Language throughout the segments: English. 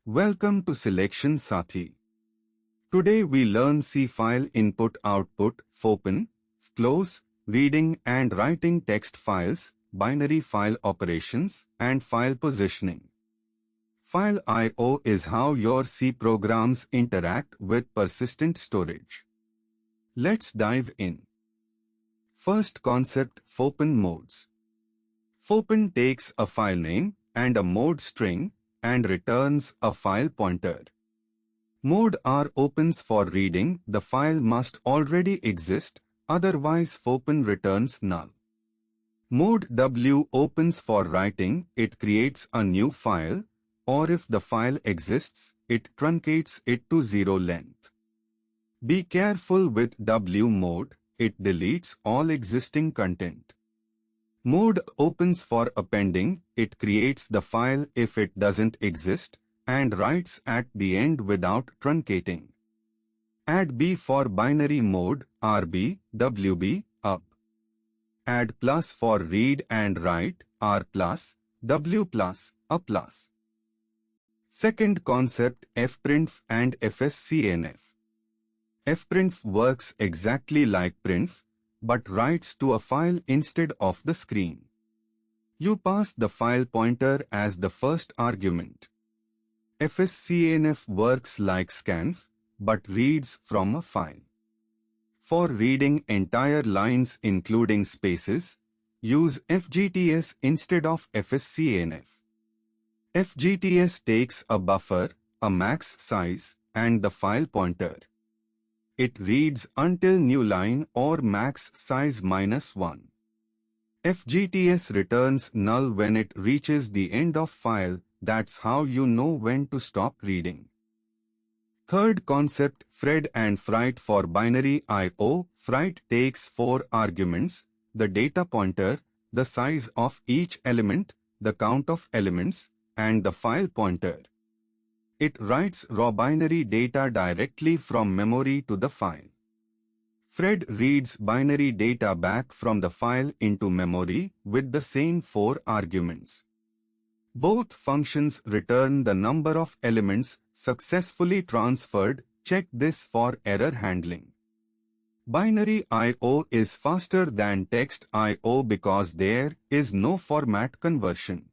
Welcome to Selection Sathi. Today we learn C file input-output, fopen, fclose, reading and writing text files, binary file operations, and file positioning. File I/O is how your C programs interact with persistent storage. Let's dive in. First concept, fopen modes. Fopen takes a file name and a mode string and returns a file pointer. Mode R opens for reading, the file must already exist, otherwise fopen returns null. Mode W opens for writing, it creates a new file, or if the file exists, it truncates it to 0 length. Be careful with W mode, it deletes all existing content. Mode opens for appending, it creates the file if it doesn't exist, and writes at the end without truncating. Add B for binary mode, RB, WB, up. Add plus for read and write, R plus, W plus, A plus. Second concept, fprintf and fscanf. Fprintf works exactly like printf, but writes to a file instead of the screen. You pass the file pointer as the first argument. Fscanf works like scanf, but reads from a file. For reading entire lines including spaces, use FGTS instead of fscanf. FGTS takes a buffer, a max size, and the file pointer. It reads until new line or max size -1. FGTS returns null when it reaches the end of file, that's how you know when to stop reading. Third concept, fread and fwrite for binary I/O. Fwrite takes 4 arguments, the data pointer, the size of each element, the count of elements, and the file pointer. It writes raw binary data directly from memory to the file. Fread reads binary data back from the file into memory with the same 4 arguments. Both functions return the number of elements successfully transferred. Check this for error handling. Binary I/O is faster than text I/O because there is no format conversion.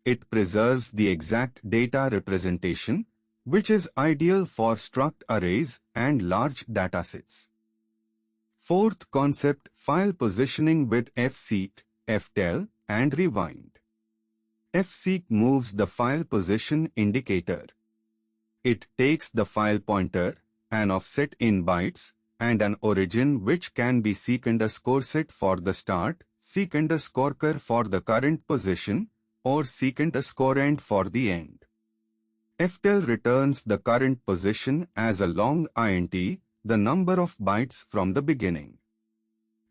It preserves the exact data representation, which is ideal for struct arrays and large datasets. Fourth concept, file positioning with fseek, ftell, and rewind. Fseek moves the file position indicator. It takes the file pointer, an offset in bytes, and an origin which can be seek_set for the start, seek_ker for the current position, or seek_end for the end. ftell returns the current position as a long int, the number of bytes from the beginning.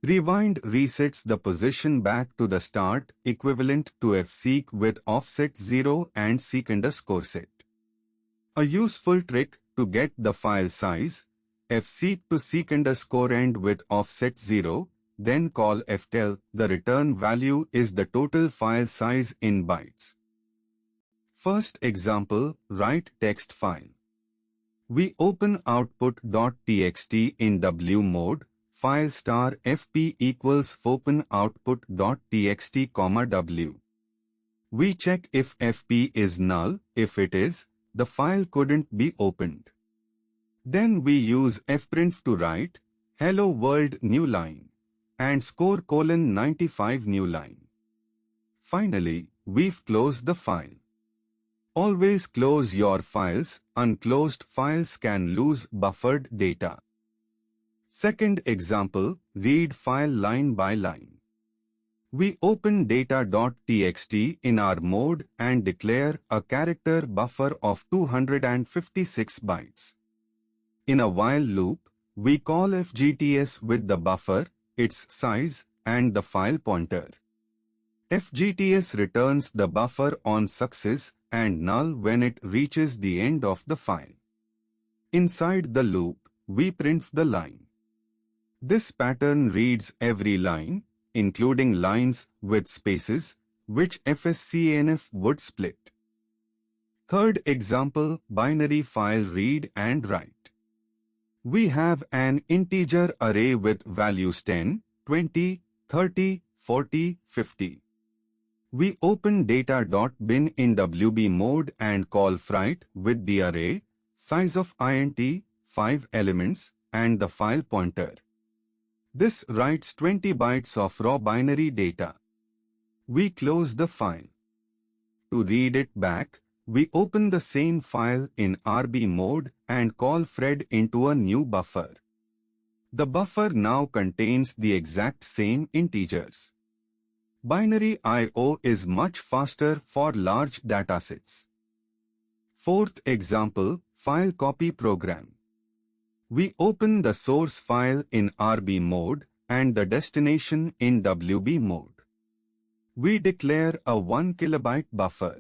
Rewind resets the position back to the start, equivalent to fseek with offset 0 and seek_set. A useful trick to get the file size, fseek to seek_end with offset 0, then call ftell, the return value is the total file size in bytes. First example, write text file. We open output.txt in W mode, file *fp equals fopen output.txt, W. We check if fp is null, if it is, the file couldn't be opened. Then we use fprintf to write, hello world new line, and score :95 new line. Finally, we've closed the file. Always close your files, unclosed files can lose buffered data. Second example, read file line by line. We open data.txt in our mode and declare a character buffer of 256 bytes. In a while loop, we call FGTS with the buffer, its size, and the file pointer. FGTS returns the buffer on success and null when it reaches the end of the file. Inside the loop, we print the line. This pattern reads every line, including lines with spaces, which fscanf would split. Third example, binary file read and write. We have an integer array with values 10, 20, 30, 40, 50. We open data.bin in WB mode and call fwrite with the array, size of int, 5 elements, and the file pointer. This writes 20 bytes of raw binary data. We close the file. To read it back, we open the same file in RB mode and call fread into a new buffer. The buffer now contains the exact same integers. Binary I/O is much faster for large datasets. Fourth example, file copy program. We open the source file in RB mode and the destination in WB mode. We declare a 1 kilobyte buffer.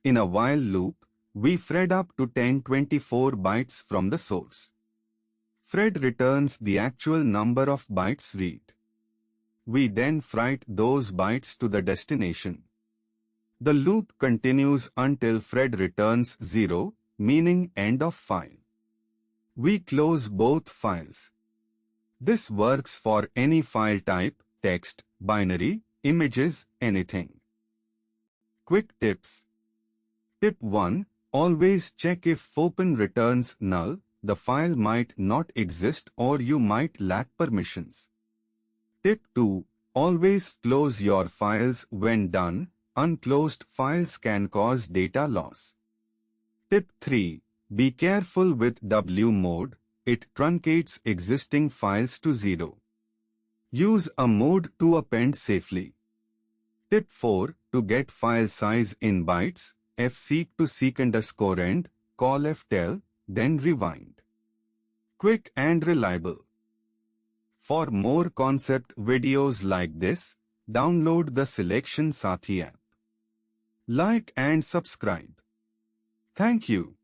In a while loop, we fread up to 1024 bytes from the source. Fread returns the actual number of bytes read. We then write those bytes to the destination. The loop continues until fread returns 0, meaning end of file. We close both files. This works for any file type, text, binary, images, anything. Quick tips. Tip 1. Always check if fopen returns null, the file might not exist or you might lack permissions. Tip 2. Always close your files when done, unclosed files can cause data loss. Tip 3. Be careful with W mode, it truncates existing files to 0. Use a mode to append safely. Tip 4. To get file size in bytes, fseek to seek_end, call ftell, then rewind. Quick and reliable. For more concept videos like this, download the Selection Sathi app. Like and subscribe. Thank you.